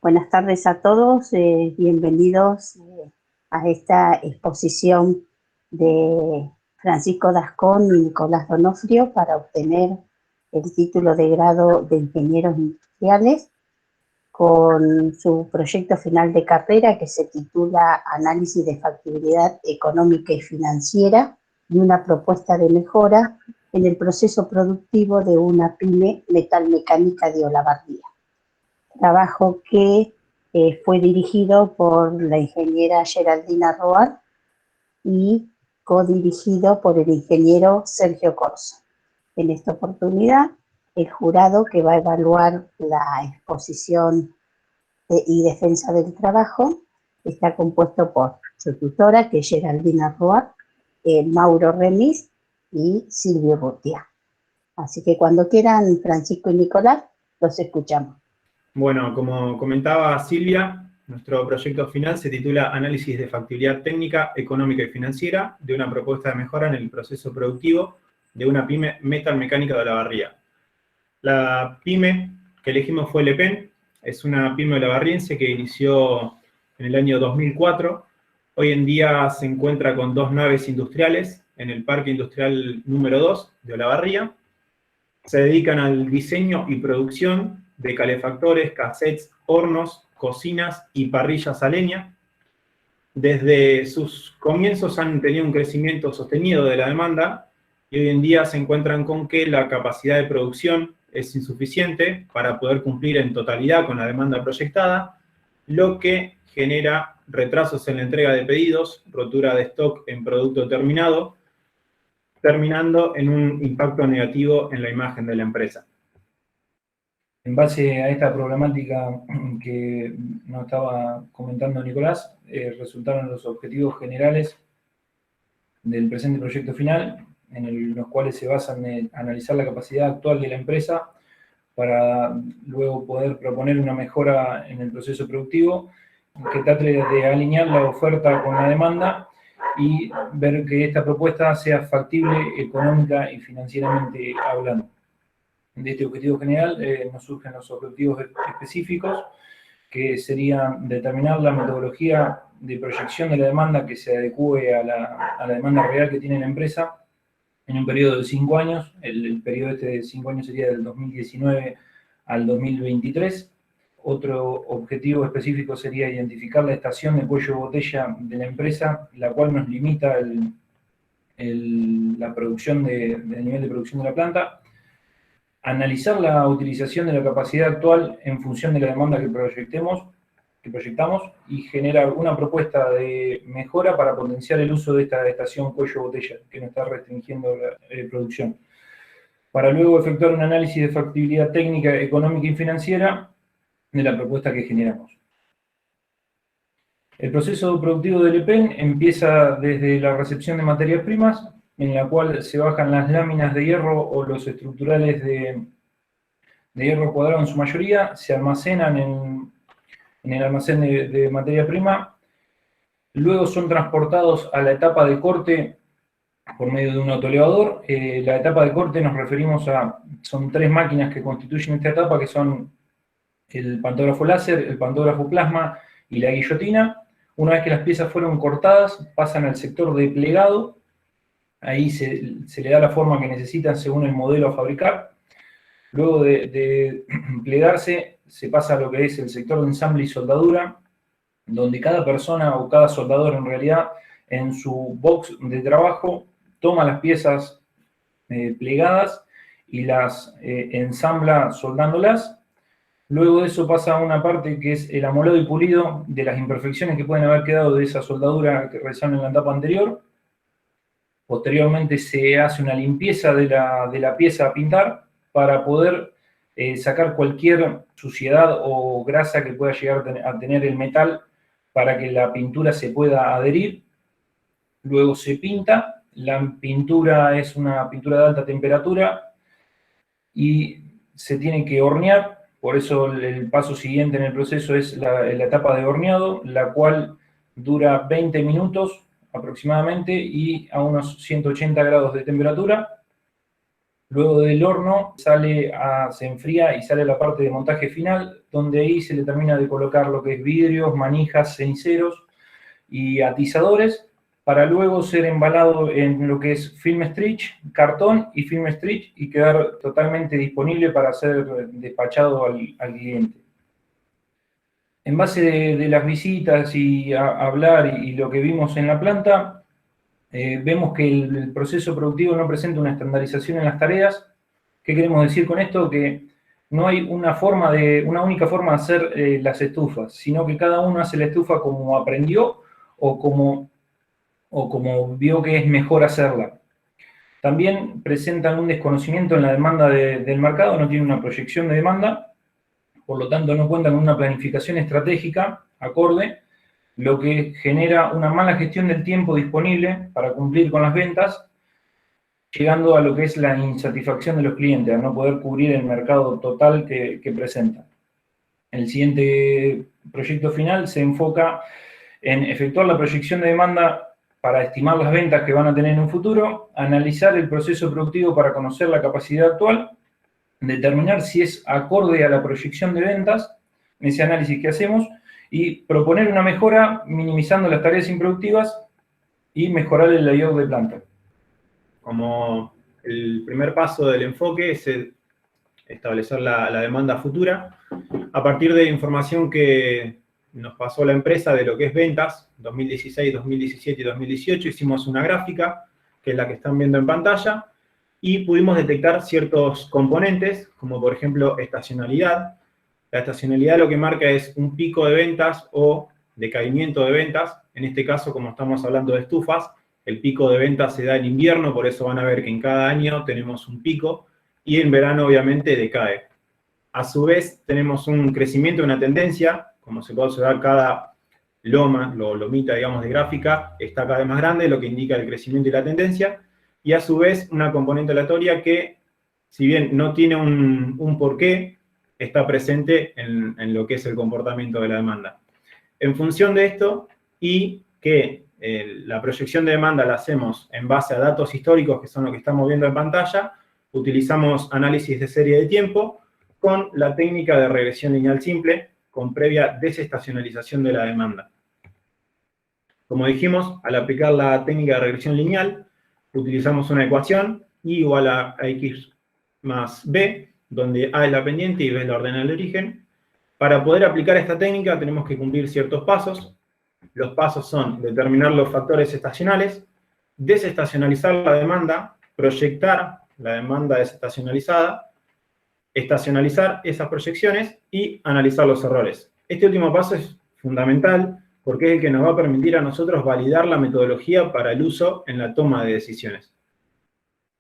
Buenas tardes a todos, bienvenidos a esta exposición de Francisco Dascón y Nicolás Donofrio para obtener el título de grado de Ingenieros Industriales con su proyecto final de carrera que se titula Análisis de Factibilidad Económica y Financiera y una propuesta de mejora en el proceso productivo de una pyme metalmecánica de Olavarría. Trabajo que fue dirigido por la ingeniera Geraldina Roar y codirigido por el ingeniero Sergio Corso. En esta oportunidad, el jurado que va a evaluar la exposición y defensa del trabajo está compuesto por su tutora, que es Geraldina Roar, Mauro Remis y Silvio Botia. Así que cuando quieran, Francisco y Nicolás, los escuchamos. Bueno, como comentaba Silvia, nuestro proyecto final se titula Análisis de Factibilidad Técnica, Económica y Financiera de una propuesta de mejora en el proceso productivo de una pyme metalmecánica de Olavarría. La pyme que elegimos fue Lepen, es una pyme olavarriense que inició en el año 2004. Hoy en día se encuentra con 2 naves industriales en el Parque Industrial número 2 de Olavarría. Se dedican al diseño y producción de calefactores, cassettes, hornos, cocinas y parrillas a leña. Desde sus comienzos han tenido un crecimiento sostenido de la demanda y hoy en día se encuentran con que la capacidad de producción es insuficiente para poder cumplir en totalidad con la demanda proyectada, lo que genera retrasos en la entrega de pedidos, rotura de stock en producto terminado, terminando en un impacto negativo en la imagen de la empresa. En base a esta problemática que nos estaba comentando Nicolás, resultaron los objetivos generales del presente proyecto final, en los cuales se basan en analizar la capacidad actual de la empresa para luego poder proponer una mejora en el proceso productivo que trate de alinear la oferta con la demanda y ver que esta propuesta sea factible económica y financieramente hablando. De este objetivo general nos surgen los objetivos específicos, que serían determinar la metodología de proyección de la demanda que se adecue a la demanda real que tiene la empresa en un periodo de 5 años. El periodo de 5 años sería del 2019 al 2023. Otro objetivo específico sería identificar la estación de cuello de botella de la empresa, la cual nos limita la producción del nivel de producción de la planta. Analizar la utilización de la capacidad actual en función de la demanda que proyectamos y generar una propuesta de mejora para potenciar el uso de esta estación cuello-botella que nos está restringiendo la producción. Para luego efectuar un análisis de factibilidad técnica, económica y financiera de la propuesta que generamos. El proceso productivo del EPEN empieza desde la recepción de materias primas, en la cual se bajan las láminas de hierro o los estructurales de hierro cuadrado en su mayoría, se almacenan en el almacén de materia prima, luego son transportados a la etapa de corte por medio de un autoelevador. La etapa de corte nos referimos son 3 máquinas que constituyen esta etapa, que son el pantógrafo láser, el pantógrafo plasma y la guillotina. Una vez que las piezas fueron cortadas, pasan al sector de plegado. Ahí se le da la forma que necesitan según el modelo a fabricar. Luego de plegarse, se pasa a lo que es el sector de ensamble y soldadura, donde cada persona o cada soldador en realidad en su box de trabajo toma las piezas plegadas y las ensambla soldándolas. Luego de eso pasa a una parte que es el amolado y pulido de las imperfecciones que pueden haber quedado de esa soldadura que realizaron en la etapa anterior. Posteriormente se hace una limpieza de la pieza a pintar para poder sacar cualquier suciedad o grasa que pueda llegar a tener el metal para que la pintura se pueda adherir. Luego se pinta. La pintura es una pintura de alta temperatura y se tiene que hornear. Por eso el paso siguiente en el proceso es la etapa de horneado, la cual dura 20 minutos aproximadamente y a unos 180 grados de temperatura. Luego del horno se enfría y sale la parte de montaje final, donde ahí se le termina de colocar lo que es vidrios, manijas, ceniceros y atizadores, para luego ser embalado en lo que es film stretch, cartón y film stretch, y quedar totalmente disponible para ser despachado al cliente. En base de las visitas y a hablar y lo que vimos en la planta, vemos que el proceso productivo no presenta una estandarización en las tareas. ¿Qué queremos decir con esto? Que no hay una única forma de hacer las estufas, sino que cada uno hace la estufa como aprendió o como vio que es mejor hacerla. También presentan un desconocimiento en la demanda del mercado, no tienen una proyección de demanda, por lo tanto no cuentan con una planificación estratégica acorde, lo que genera una mala gestión del tiempo disponible para cumplir con las ventas, llegando a lo que es la insatisfacción de los clientes, a no poder cubrir el mercado total que presentan. El siguiente proyecto final se enfoca en efectuar la proyección de demanda para estimar las ventas que van a tener en un futuro, analizar el proceso productivo para conocer la capacidad actual, determinar si es acorde a la proyección de ventas, ese análisis que hacemos, y proponer una mejora minimizando las tareas improductivas y mejorar el layout de planta. Como el primer paso del enfoque es establecer la demanda futura. A partir de información que nos pasó la empresa de lo que es ventas, 2016, 2017 y 2018, hicimos una gráfica, que es la que están viendo en pantalla, y pudimos detectar ciertos componentes, como por ejemplo estacionalidad. La estacionalidad lo que marca es un pico de ventas o decaimiento de ventas. En este caso, como estamos hablando de estufas, el pico de ventas se da en invierno, por eso van a ver que en cada año tenemos un pico, y en verano obviamente decae. A su vez tenemos un crecimiento, una tendencia, como se puede observar cada lomita, digamos, de gráfica, está cada vez más grande, lo que indica el crecimiento y la tendencia, y a su vez una componente aleatoria que, si bien no tiene un porqué, está presente en lo que es el comportamiento de la demanda. En función de esto, y que la proyección de demanda la hacemos en base a datos históricos, que son lo que estamos viendo en pantalla, utilizamos análisis de serie de tiempo con la técnica de regresión lineal simple, con previa desestacionalización de la demanda. Como dijimos, al aplicar la técnica de regresión lineal, utilizamos una ecuación, y igual a x más b, donde a es la pendiente y b es la ordenada de origen. Para poder aplicar esta técnica tenemos que cumplir ciertos pasos. Los pasos son determinar los factores estacionales, desestacionalizar la demanda, proyectar la demanda desestacionalizada, estacionalizar esas proyecciones y analizar los errores. Este último paso es fundamental porque es el que nos va a permitir a nosotros validar la metodología para el uso en la toma de decisiones.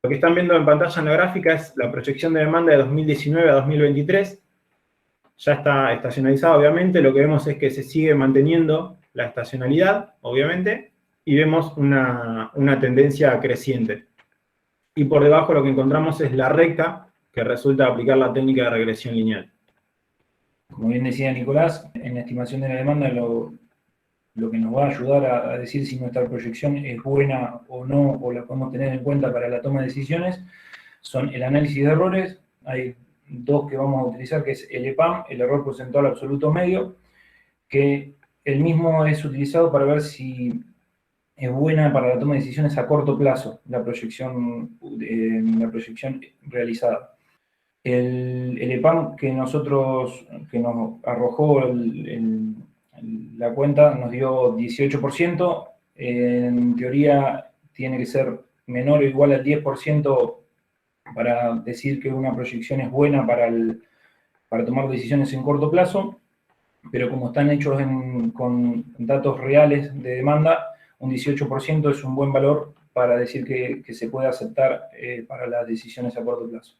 Lo que están viendo en pantalla en la gráfica es la proyección de demanda de 2019 a 2023. Ya está estacionalizada, obviamente. Lo que vemos es que se sigue manteniendo la estacionalidad, obviamente, y vemos una tendencia creciente. Y por debajo lo que encontramos es la recta que resulta de aplicar la técnica de regresión lineal. Como bien decía Nicolás, en la estimación de la demanda lo que nos va a ayudar a decir si nuestra proyección es buena o no, o la podemos tener en cuenta para la toma de decisiones, son el análisis de errores. Hay dos que vamos a utilizar, que es el EPAM, el error porcentual absoluto medio, que el mismo es utilizado para ver si es buena para la toma de decisiones a corto plazo, la proyección realizada. El EPAM que nos arrojó la cuenta nos dio 18%, en teoría tiene que ser menor o igual al 10% para decir que una proyección es buena para tomar decisiones en corto plazo, pero como están hechos con datos reales de demanda, un 18% es un buen valor para decir que se puede aceptar para las decisiones a corto plazo.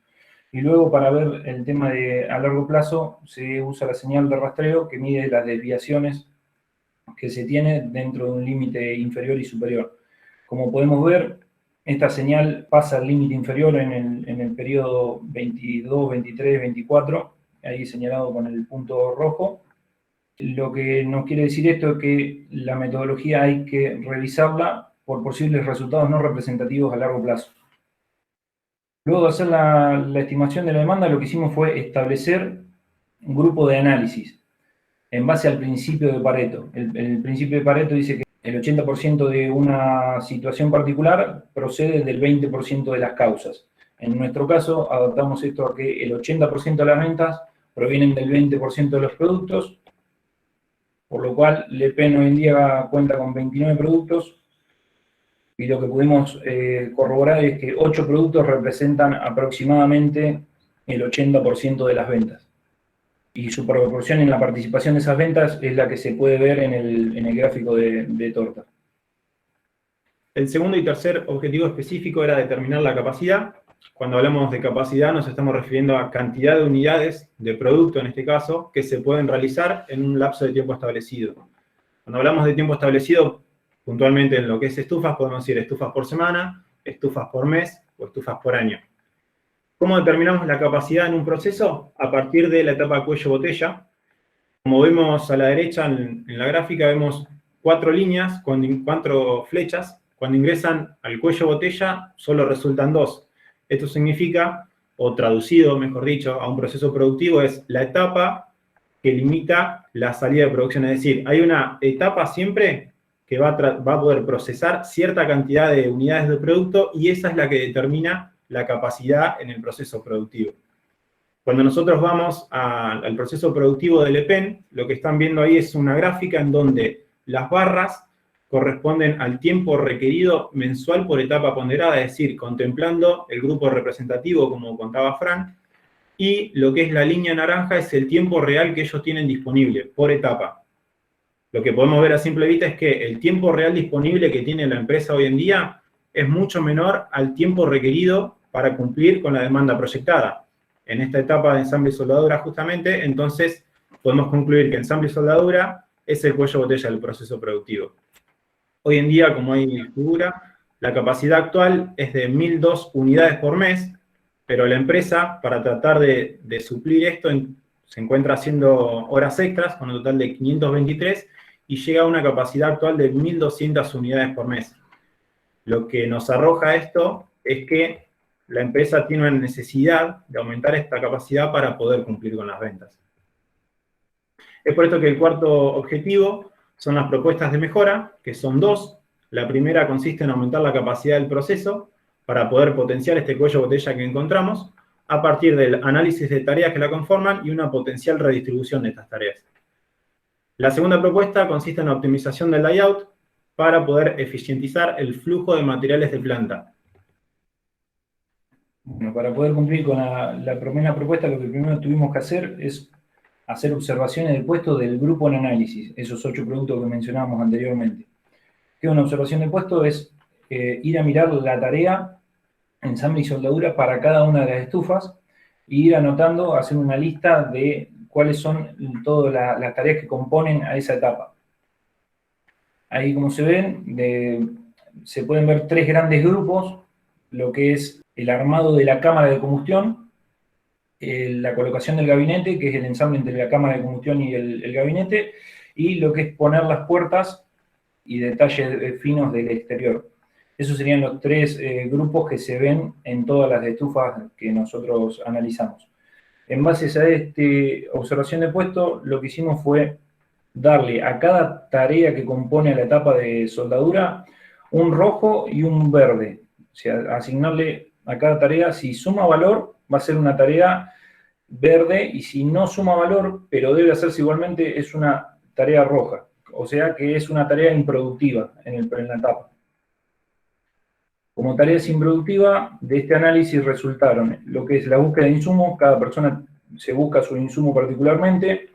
Y luego, para ver el tema a largo plazo, se usa la señal de rastreo que mide las desviaciones que se tiene dentro de un límite inferior y superior. Como podemos ver, esta señal pasa al límite inferior en el periodo 22, 23, 24, ahí señalado con el punto rojo. Lo que nos quiere decir esto es que la metodología hay que revisarla por posibles resultados no representativos a largo plazo. Luego de hacer la estimación de la demanda, lo que hicimos fue establecer un grupo de análisis en base al principio de Pareto. El principio de Pareto dice que el 80% de una situación particular procede del 20% de las causas. En nuestro caso, adaptamos esto a que el 80% de las ventas provienen del 20% de los productos, por lo cual Le Pen hoy en día cuenta con 29 productos, y lo que pudimos corroborar es que 8 productos representan aproximadamente el 80% de las ventas. Y su proporción en la participación de esas ventas es la que se puede ver en el gráfico de torta. El segundo y tercer objetivo específico era determinar la capacidad. Cuando hablamos de capacidad nos estamos refiriendo a cantidad de unidades de producto, en este caso, que se pueden realizar en un lapso de tiempo establecido. Cuando hablamos de tiempo establecido, puntualmente en lo que es estufas, podemos decir estufas por semana, estufas por mes o estufas por año. ¿Cómo determinamos la capacidad en un proceso? A partir de la etapa cuello-botella. Como vemos a la derecha en la gráfica, vemos 4 líneas, 4 flechas. Cuando ingresan al cuello-botella, solo resultan 2. Esto significa, o traducido, mejor dicho, a un proceso productivo, es la etapa que limita la salida de producción. Es decir, hay una etapa siempre que va a poder procesar cierta cantidad de unidades de producto y esa es la que determina la capacidad en el proceso productivo. Cuando nosotros vamos al proceso productivo de Le Pen, lo que están viendo ahí es una gráfica en donde las barras corresponden al tiempo requerido mensual por etapa ponderada, es decir, contemplando el grupo representativo, como contaba Fran, y lo que es la línea naranja es el tiempo real que ellos tienen disponible por etapa. Lo que podemos ver a simple vista es que el tiempo real disponible que tiene la empresa hoy en día es mucho menor al tiempo requerido para cumplir con la demanda proyectada. En esta etapa de ensamble y soldadura, justamente, entonces podemos concluir que ensamble y soldadura es el cuello de botella del proceso productivo. Hoy en día, como ahí figura, la capacidad actual es de 1.002 unidades por mes, pero la empresa, para tratar de suplir esto, se encuentra haciendo horas extras, con un total de 523, y llega a una capacidad actual de 1.200 unidades por mes. Lo que nos arroja esto es que la empresa tiene una necesidad de aumentar esta capacidad para poder cumplir con las ventas. Es por esto que el cuarto objetivo son las propuestas de mejora, que son 2. La primera consiste en aumentar la capacidad del proceso para poder potenciar este cuello de botella que encontramos a partir del análisis de tareas que la conforman y una potencial redistribución de estas tareas. La segunda propuesta consiste en la optimización del layout para poder eficientizar el flujo de materiales de planta. Bueno, para poder cumplir con la primera propuesta, lo que primero tuvimos que hacer es hacer observaciones del puesto del grupo en análisis, esos 8 productos que mencionábamos anteriormente. Que una observación de puesto es ir a mirar la tarea, ensamble y soldadura para cada una de las estufas, e ir anotando, hacer una lista de cuáles son todas las tareas que componen a esa etapa. Ahí, como se ven, se pueden ver 3 grandes grupos, lo que es el armado de la cámara de combustión, la colocación del gabinete, que es el ensamble entre la cámara de combustión y el gabinete, y lo que es poner las puertas y detalles finos del exterior. Esos serían los 3 grupos que se ven en todas las estufas que nosotros analizamos. En base a esta observación de puesto, lo que hicimos fue darle a cada tarea que compone la etapa de soldadura un rojo y un verde. O sea, asignarle a cada tarea, si suma valor, va a ser una tarea verde, y si no suma valor, pero debe hacerse igualmente, es una tarea roja. O sea que es una tarea improductiva en la etapa. Como tareas improductivas, de este análisis resultaron lo que es la búsqueda de insumos, cada persona se busca su insumo particularmente,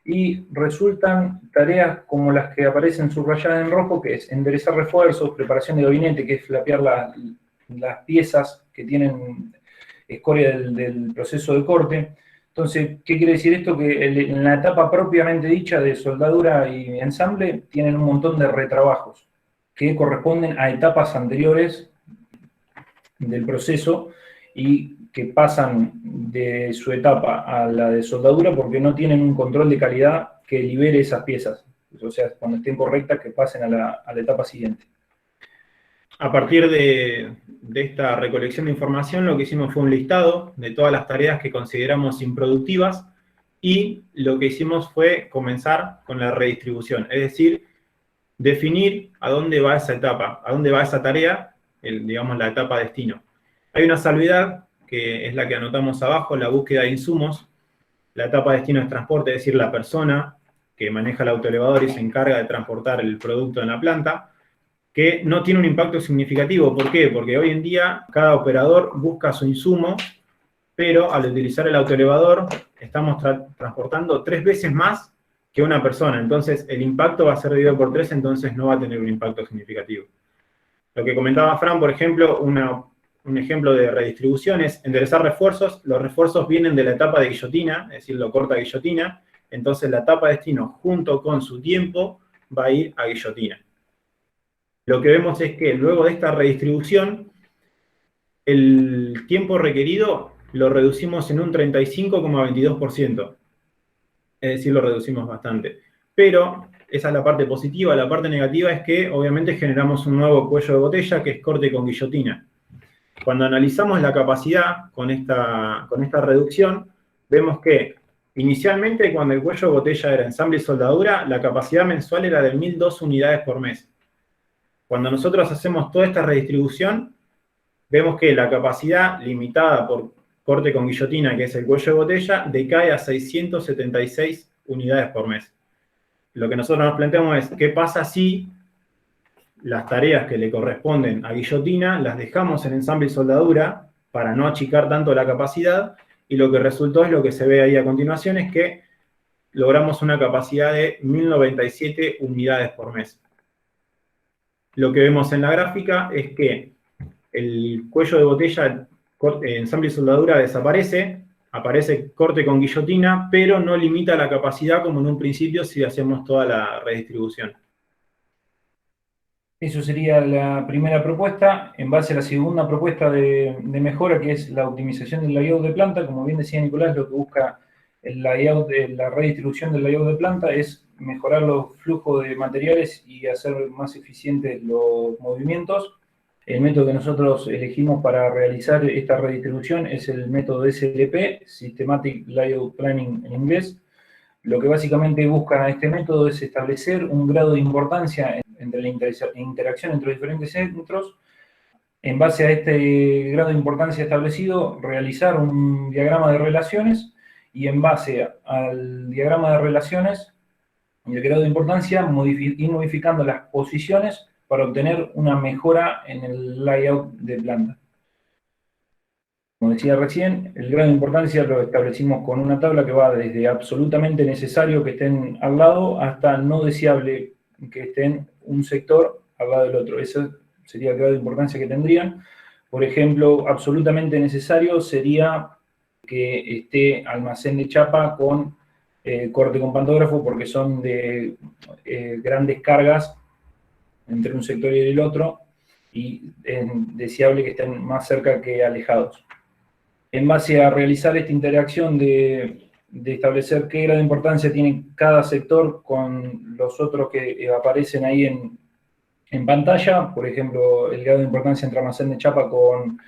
y resultan tareas como las que aparecen subrayadas en rojo, que es enderezar refuerzos, preparación de gabinete, que es flapear las piezas que tienen escoria del proceso de corte. Entonces, ¿qué quiere decir esto? Que en la etapa propiamente dicha de soldadura y ensamble tienen un montón de retrabajos que corresponden a etapas anteriores del proceso y que pasan de su etapa a la de soldadura porque no tienen un control de calidad que libere esas piezas. O sea, cuando estén correctas, que pasen a la etapa siguiente. a partir de esta recolección de información, lo que hicimos fue un listado de todas las tareas que consideramos improductivas y lo que hicimos fue comenzar con la redistribución, es decir, definir a dónde va esa etapa, a dónde va esa tarea, digamos la etapa destino. Hay una salvedad, que es la que anotamos abajo, la búsqueda de insumos. La etapa destino es transporte, es decir, la persona que maneja el autoelevador y se encarga de transportar el producto en la planta, que no tiene un impacto significativo. ¿Por qué? Porque hoy en día cada operador busca su insumo, pero al utilizar el autoelevador estamos transportando 3 veces más que una persona. Entonces el impacto va a ser dividido por 3, entonces no va a tener un impacto significativo. Lo que comentaba Fran, por ejemplo, un ejemplo de redistribución es enderezar refuerzos. Los refuerzos vienen de la etapa de guillotina, es decir, lo corta guillotina. Entonces la etapa de destino, junto con su tiempo, va a ir a guillotina. Lo que vemos es que luego de esta redistribución, el tiempo requerido lo reducimos en un 35,22%. Es decir, lo reducimos bastante. Pero esa es la parte positiva. La parte negativa es que, obviamente, generamos un nuevo cuello de botella, que es corte con guillotina. Cuando analizamos la capacidad con esta reducción, vemos que inicialmente, cuando el cuello de botella era ensamble y soldadura, la capacidad mensual era de 1.002 unidades por mes. Cuando nosotros hacemos toda esta redistribución, vemos que la capacidad limitada por corte con guillotina, que es el cuello de botella, decae a 676 unidades por mes. Lo que nosotros nos planteamos es, ¿qué pasa si las tareas que le corresponden a guillotina las dejamos en ensamble y soldadura para no achicar tanto la capacidad? Y lo que resultó es lo que se ve ahí a continuación, es que logramos una capacidad de 1.097 unidades por mes. Lo que vemos en la gráfica es que el cuello de botella, ensamble y soldadura, desaparece, aparece corte con guillotina, pero no limita la capacidad como en un principio si hacemos toda la redistribución. Eso sería la primera propuesta. En base a la segunda propuesta de mejora, que es la optimización del layout de planta, como bien decía Nicolás, lo que busca el layout de la redistribución del layout de planta es mejorar los flujos de materiales y hacer más eficientes los movimientos. El método que nosotros elegimos para realizar esta redistribución es el método SLP, Systematic Layout Planning en inglés. Lo que básicamente busca este método es establecer un grado de importancia entre la interacción entre los diferentes centros. En base a este grado de importancia establecido, realizar un diagrama de relaciones y en base al diagrama de relaciones y el grado de importancia, ir modificando las posiciones para obtener una mejora en el layout de planta. Como decía recién, el grado de importancia lo establecimos con una tabla que va desde absolutamente necesario que estén al lado hasta no deseable que estén un sector al lado del otro. Ese sería el grado de importancia que tendrían. Por ejemplo, absolutamente necesario sería que esté almacén de chapa con corte con pantógrafo, porque son de grandes cargas entre un sector y el otro, y es deseable que estén más cerca que alejados. En base a realizar esta interacción de establecer qué grado de importancia tiene cada sector con los otros que aparecen ahí en pantalla, por ejemplo, el grado de importancia entre almacén de chapa con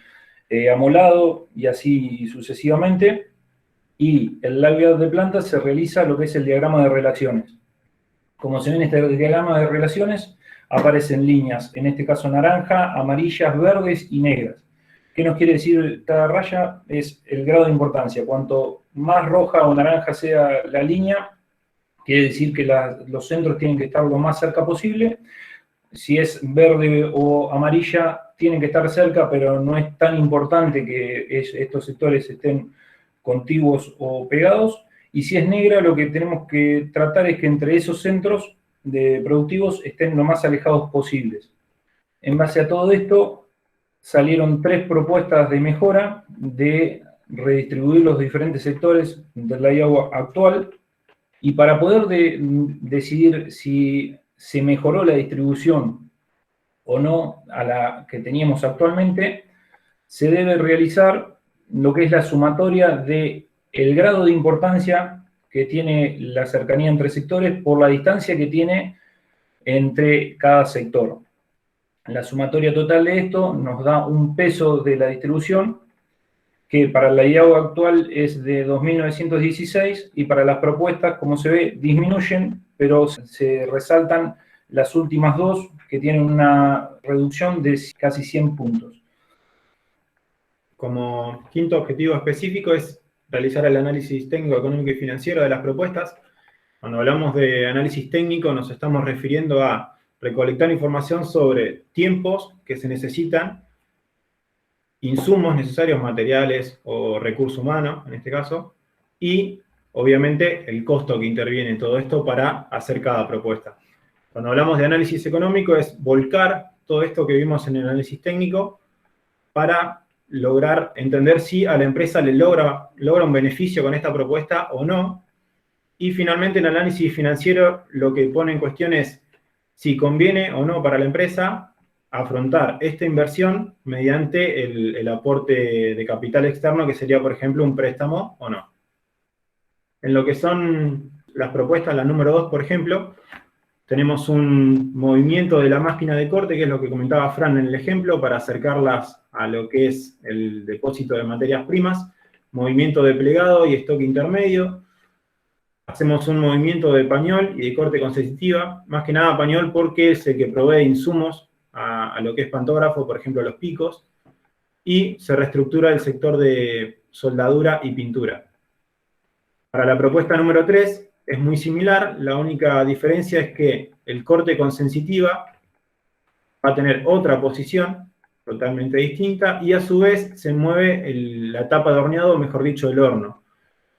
amolado, y así sucesivamente, y el layout de planta se realiza lo que es el diagrama de relaciones. Como se ve en este diagrama de relaciones, aparecen líneas, en este caso naranja, amarillas, verdes y negras. ¿Qué nos quiere decir cada raya? Es el grado de importancia. Cuanto más roja o naranja sea la línea, quiere decir que los centros tienen que estar lo más cerca posible. Si es verde o amarilla, tienen que estar cerca, pero no es tan importante que estos sectores estén contiguos o pegados. Y si es negra, lo que tenemos que tratar es que entre esos centros productivos estén lo más alejados posibles. En base a todo esto, salieron 3 propuestas de mejora de redistribuir los diferentes sectores del layout actual, y para poder decidir si se mejoró la distribución o no a la que teníamos actualmente, se debe realizar lo que es la sumatoria del grado de importancia que tiene la cercanía entre sectores por la distancia que tiene entre cada sector. La sumatoria total de esto nos da un peso de la distribución que para la IAU actual es de 2.916 y para las propuestas, como se ve, disminuyen, pero se resaltan las últimas dos que tienen una reducción de casi 100 puntos. Como quinto objetivo específico es realizar el análisis técnico, económico y financiero de las propuestas. Cuando hablamos de análisis técnico nos estamos refiriendo a recolectar información sobre tiempos que se necesitan, insumos necesarios, materiales o recurso humano, en este caso, y obviamente el costo que interviene en todo esto para hacer cada propuesta. Cuando hablamos de análisis económico es volcar todo esto que vimos en el análisis técnico para lograr entender si a la empresa le logra un beneficio con esta propuesta o no. Y finalmente en análisis financiero lo que pone en cuestión es si conviene o no para la empresa afrontar esta inversión mediante el aporte de capital externo, que sería, por ejemplo, un préstamo o no. En lo que son las propuestas, la número 2, por ejemplo, tenemos un movimiento de la máquina de corte, que es lo que comentaba Fran en el ejemplo, para acercarlas a lo que es el depósito de materias primas, movimiento de plegado y stock intermedio. Hacemos un movimiento de pañol y de corte con sensitiva, más que nada pañol porque es el que provee insumos a lo que es pantógrafo, por ejemplo, los picos, y se reestructura el sector de soldadura y pintura. Para la propuesta número 3 es muy similar, la única diferencia es que el corte con sensitiva va a tener otra posición totalmente distinta y a su vez se mueve la tapa de horneado, o mejor dicho, el horno.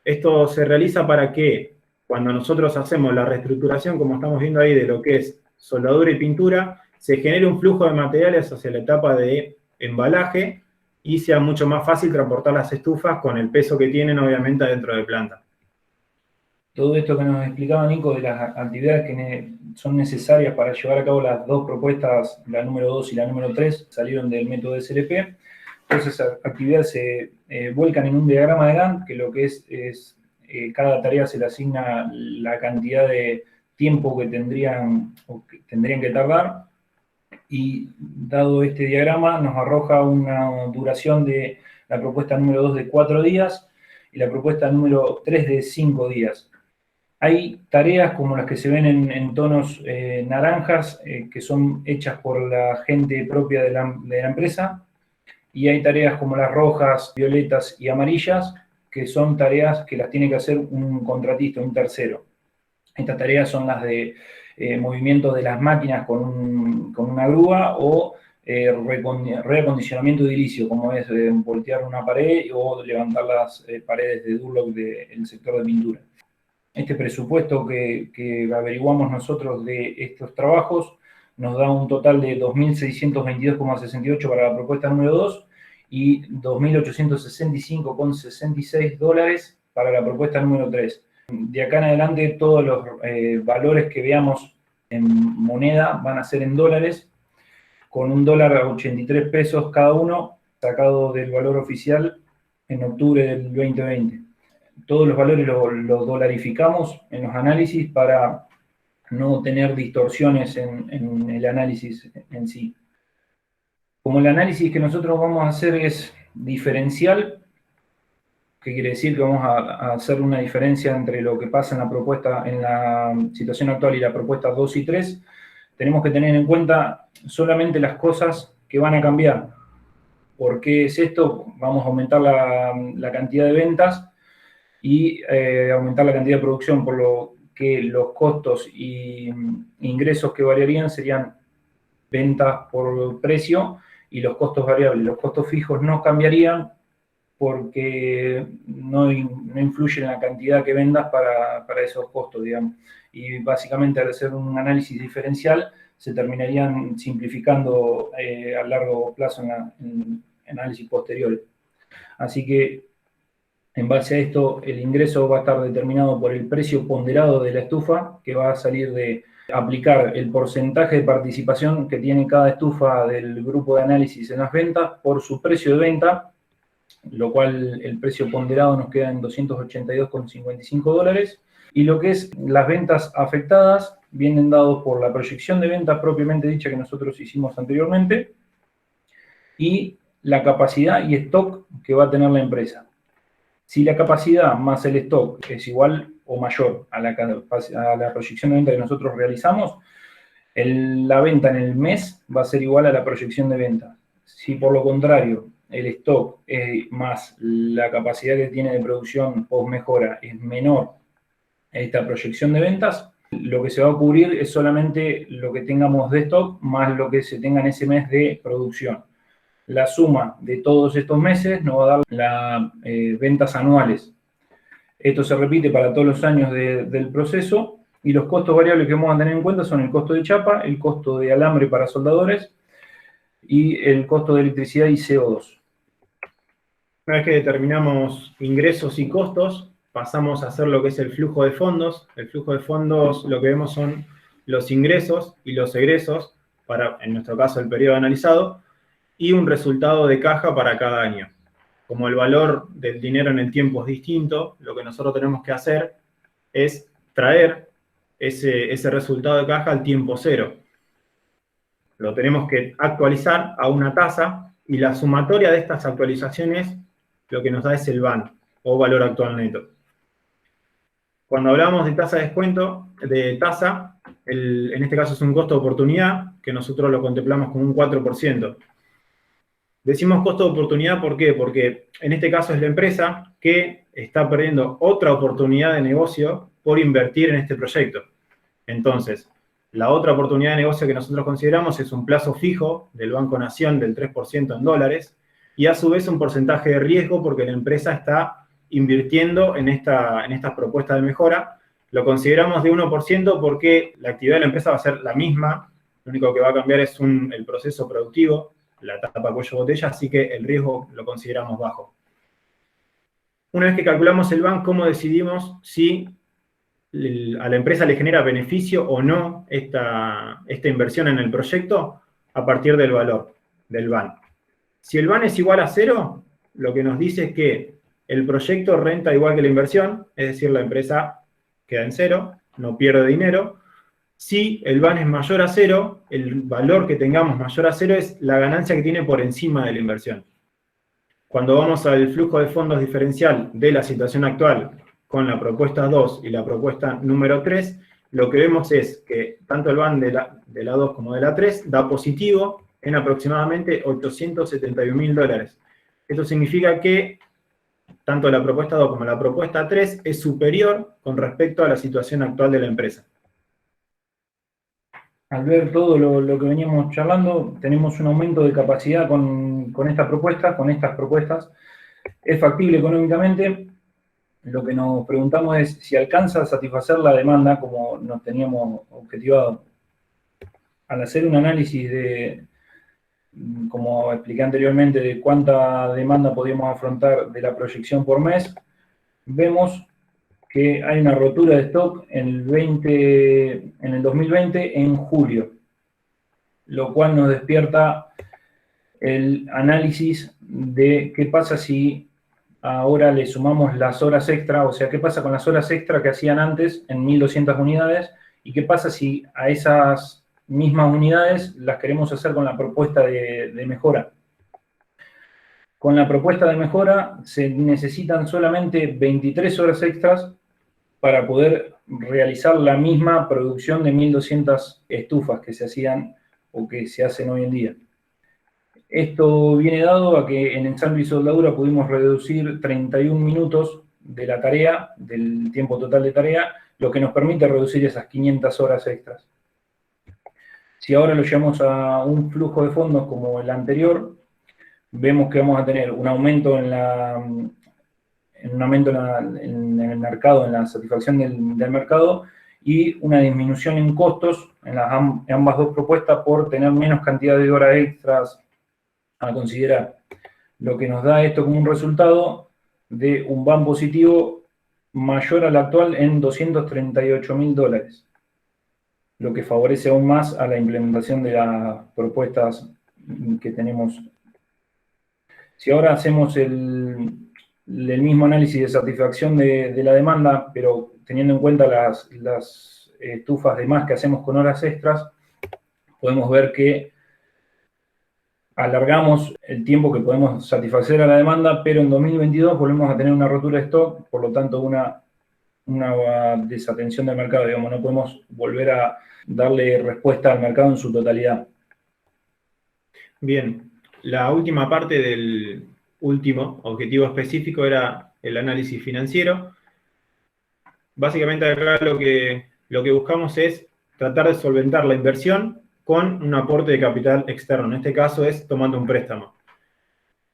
Esto se realiza para que cuando nosotros hacemos la reestructuración, como estamos viendo ahí, de lo que es soldadura y pintura, se genere un flujo de materiales hacia la etapa de embalaje y sea mucho más fácil transportar las estufas con el peso que tienen, obviamente, dentro de planta. Todo esto que nos explicaba Nico de las actividades que son necesarias para llevar a cabo las dos propuestas, la número 2 y la número 3, salieron del método SLP. Entonces, esas actividades se vuelcan en un diagrama de Gantt, que lo que es cada tarea se le asigna la cantidad de tiempo que tendrían que tardar, y dado este diagrama nos arroja una duración de la propuesta número 2 de 4 días y la propuesta número 3 de 5 días. Hay tareas como las que se ven en tonos naranjas, que son hechas por la gente propia de la empresa, y hay tareas como las rojas, violetas y amarillas, que son tareas que las tiene que hacer un contratista, un tercero. Estas tareas son las de movimiento de las máquinas con una grúa o reacondicionamiento edilicio, como es voltear una pared o levantar las paredes de Durlock del sector de pintura. Este presupuesto que averiguamos nosotros de estos trabajos nos da un total de 2.622,68 para la propuesta número 2 y 2.865,66 dólares para la propuesta número 3. De acá en adelante todos los valores que veamos en moneda van a ser en dólares, con un dólar a 83 pesos cada uno, sacado del valor oficial en octubre del 2020. Todos los valores los dolarificamos en los análisis para no tener distorsiones en el análisis en sí. Como el análisis que nosotros vamos a hacer es diferencial, que quiere decir que vamos a hacer una diferencia entre lo que pasa en la propuesta, en la situación actual y la propuesta 2 y 3, tenemos que tener en cuenta solamente las cosas que van a cambiar. ¿Por qué es esto? Vamos a aumentar la cantidad de ventas y aumentar la cantidad de producción, por lo que los costos y ingresos que variarían serían ventas por precio y los costos variables. Los costos fijos no cambiarían porque no influye en la cantidad que vendas para esos costos, digamos. Y básicamente al hacer un análisis diferencial se terminarían simplificando a largo plazo en análisis posteriores. Así que en base a esto el ingreso va a estar determinado por el precio ponderado de la estufa, que va a salir de aplicar el porcentaje de participación que tiene cada estufa del grupo de análisis en las ventas por su precio de venta, lo cual el precio ponderado nos queda en 282,55 dólares, y lo que es las ventas afectadas vienen dados por la proyección de ventas propiamente dicha que nosotros hicimos anteriormente y la capacidad y stock que va a tener la empresa. Si la capacidad más el stock es igual o mayor a la proyección de venta que nosotros realizamos, la venta en el mes va a ser igual a la proyección de venta. Si por lo contrario el stock más la capacidad que tiene de producción post mejora es menor a esta proyección de ventas, lo que se va a cubrir es solamente lo que tengamos de stock más lo que se tenga en ese mes de producción. La suma de todos estos meses nos va a dar las ventas anuales. Esto se repite para todos los años del proceso y los costos variables que vamos a tener en cuenta son el costo de chapa, el costo de alambre para soldadores y el costo de electricidad y CO2. Una vez que determinamos ingresos y costos, pasamos a hacer lo que es el flujo de fondos. El flujo de fondos lo que vemos son los ingresos y los egresos, para, en nuestro caso, el periodo analizado, y un resultado de caja para cada año. Como el valor del dinero en el tiempo es distinto, lo que nosotros tenemos que hacer es traer ese resultado de caja al tiempo cero. Lo tenemos que actualizar a una tasa y la sumatoria de estas actualizaciones lo que nos da es el VAN, o valor actual neto. Cuando hablamos de tasa de descuento, en este caso es un costo de oportunidad, que nosotros lo contemplamos como un 4%. Decimos costo de oportunidad, ¿por qué? Porque en este caso es la empresa que está perdiendo otra oportunidad de negocio por invertir en este proyecto. Entonces, la otra oportunidad de negocio que nosotros consideramos es un plazo fijo del Banco Nación del 3% en dólares y a su vez un porcentaje de riesgo porque la empresa está invirtiendo en estas propuestas de mejora. Lo consideramos de 1% porque la actividad de la empresa va a ser la misma, lo único que va a cambiar es el proceso productivo, la tapa cuello-botella, así que el riesgo lo consideramos bajo. Una vez que calculamos el VAN, ¿cómo decidimos si a la empresa le genera beneficio o no esta inversión en el proyecto? A partir del valor del VAN. Si el VAN es igual a 0, lo que nos dice es que el proyecto renta igual que la inversión, es decir, la empresa queda en 0, no pierde dinero. Si el VAN es mayor a 0, el valor que tengamos mayor a 0 es la ganancia que tiene por encima de la inversión. Cuando vamos al flujo de fondos diferencial de la situación actual con la propuesta 2 y la propuesta número 3, lo que vemos es que tanto el VAN de la 2 como de la 3 da positivo en aproximadamente $871.000. Esto significa que tanto la propuesta 2 como la propuesta 3 es superior con respecto a la situación actual de la empresa. Al ver todo lo que veníamos charlando, tenemos un aumento de capacidad con esta propuesta, con estas propuestas. Es factible económicamente. Lo que nos preguntamos es si alcanza a satisfacer la demanda como nos teníamos objetivado. Al hacer un análisis como expliqué anteriormente, de cuánta demanda podíamos afrontar de la proyección por mes, vemos que hay una rotura de stock en el 2020 en julio, lo cual nos despierta el análisis de qué pasa si ahora le sumamos las horas extra, o sea, qué pasa con las horas extra que hacían antes en 1.200 unidades y qué pasa si a esas mismas unidades las queremos hacer con la propuesta de mejora. Con la propuesta de mejora se necesitan solamente 23 horas extras para poder realizar la misma producción de 1.200 estufas que se hacían o que se hacen hoy en día. Esto viene dado a que en ensamble y soldadura pudimos reducir 31 minutos de la tarea, del tiempo total de tarea, lo que nos permite reducir esas 500 horas extras. Si ahora lo llevamos a un flujo de fondos como el anterior, vemos que vamos a tener un aumento en el mercado, en la satisfacción del mercado, y una disminución en costos en ambas dos propuestas por tener menos cantidad de horas extras a considerar. Lo que nos da esto como un resultado de un VAN positivo mayor al actual en $238.000, lo que favorece aún más a la implementación de las propuestas que tenemos. Si ahora hacemos el mismo análisis de satisfacción de la demanda, pero teniendo en cuenta las estufas de más que hacemos con horas extras, podemos ver que alargamos el tiempo que podemos satisfacer a la demanda, pero en 2022 volvemos a tener una rotura de stock, por lo tanto una desatención del mercado, digamos, no podemos volver a darle respuesta al mercado en su totalidad. Bien, la última parte del último objetivo específico era el análisis financiero. Básicamente acá lo que buscamos es tratar de solventar la inversión con un aporte de capital externo. En este caso es tomando un préstamo.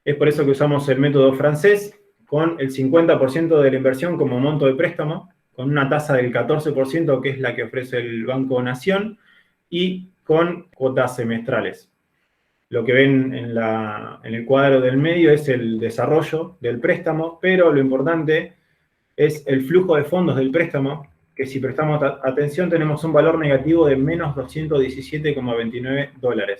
Es por eso que usamos el método francés, con el 50% de la inversión como monto de préstamo, con una tasa del 14%, que es la que ofrece el Banco Nación, y con cuotas semestrales. Lo que ven en el cuadro del medio es el desarrollo del préstamo, pero lo importante es el flujo de fondos del préstamo, que si prestamos atención tenemos un valor negativo de menos $217,29.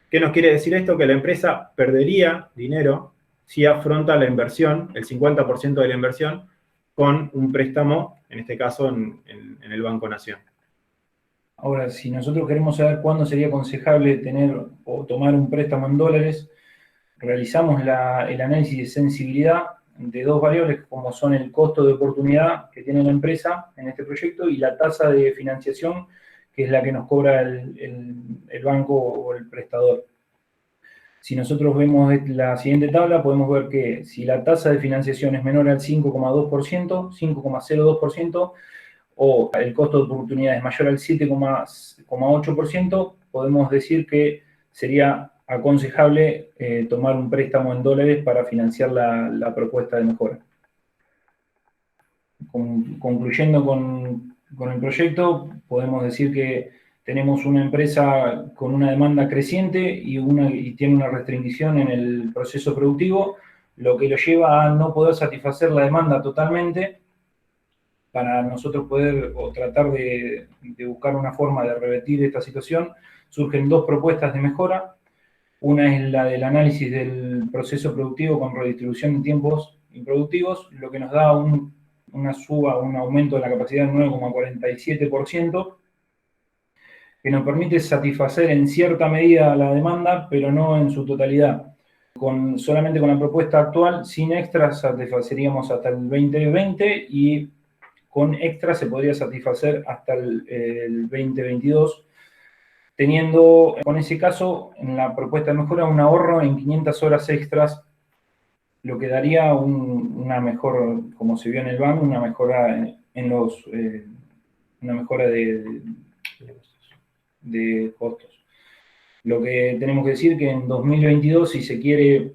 ¿Qué nos quiere decir esto? Que la empresa perdería dinero si afronta la inversión, el 50% de la inversión, con un préstamo, en este caso en el Banco Nación. Ahora, si nosotros queremos saber cuándo sería aconsejable tener o tomar un préstamo en dólares, realizamos el análisis de sensibilidad de dos variables, como son el costo de oportunidad que tiene la empresa en este proyecto y la tasa de financiación, que es la que nos cobra el banco o el prestador. Si nosotros vemos la siguiente tabla, podemos ver que si la tasa de financiación es menor al 5,2%, 5,02%, o el costo de oportunidad es mayor al 7,8%, podemos decir que sería aconsejable tomar un préstamo en dólares para financiar la propuesta de mejora. Concluyendo con el proyecto, podemos decir que tenemos una empresa con una demanda creciente y tiene una restricción en el proceso productivo, lo que lo lleva a no poder satisfacer la demanda totalmente. Para nosotros poder o tratar de buscar una forma de revertir esta situación, surgen dos propuestas de mejora. Una es la del análisis del proceso productivo con redistribución de tiempos improductivos, lo que nos da un aumento de la capacidad del 9,47%, que nos permite satisfacer en cierta medida la demanda, pero no en su totalidad. Solamente con la propuesta actual, sin extras, satisfaceríamos hasta el 2020 y con extra se podría satisfacer hasta el 2022, teniendo, con ese caso, en la propuesta de mejora, un ahorro en 500 horas extras, lo que daría una mejor, como se vio en el BAN, una mejora una mejora de costos. Lo que tenemos que decir que en 2022, si se quiere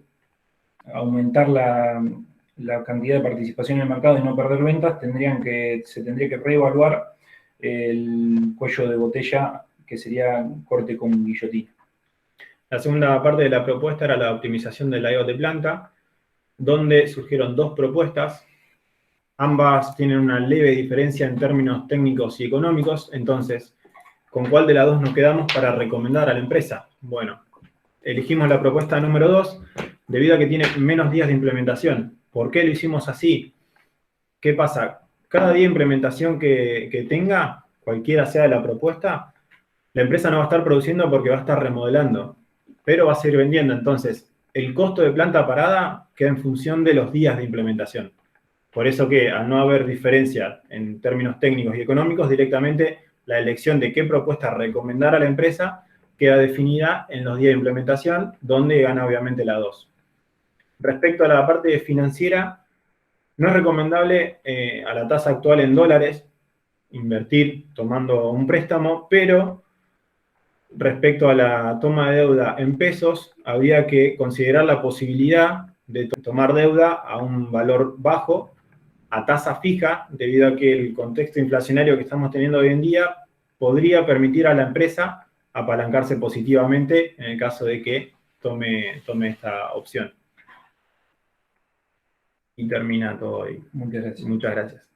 aumentar la cantidad de participación en el mercado y no perder ventas, se tendría que reevaluar el cuello de botella, que sería corte con guillotina. La segunda parte de la propuesta era la optimización del layout de planta, donde surgieron dos propuestas. Ambas tienen una leve diferencia en términos técnicos y económicos. Entonces, ¿con cuál de las dos nos quedamos para recomendar a la empresa? Bueno, elegimos la propuesta número 2 debido a que tiene menos días de implementación. ¿Por qué lo hicimos así? ¿Qué pasa? Cada día de implementación que tenga, cualquiera sea de la propuesta, la empresa no va a estar produciendo porque va a estar remodelando, pero va a seguir vendiendo. Entonces, el costo de planta parada queda en función de los días de implementación. Por eso que, al no haber diferencia en términos técnicos y económicos, directamente la elección de qué propuesta recomendar a la empresa queda definida en los días de implementación, donde gana obviamente la 2. Respecto a la parte financiera, no es recomendable a la tasa actual en dólares invertir tomando un préstamo, pero respecto a la toma de deuda en pesos, habría que considerar la posibilidad de tomar deuda a un valor bajo, a tasa fija, debido a que el contexto inflacionario que estamos teniendo hoy en día podría permitir a la empresa apalancarse positivamente en el caso de que tome esta opción. Y termina todo ahí. Muchas gracias. Muchas gracias.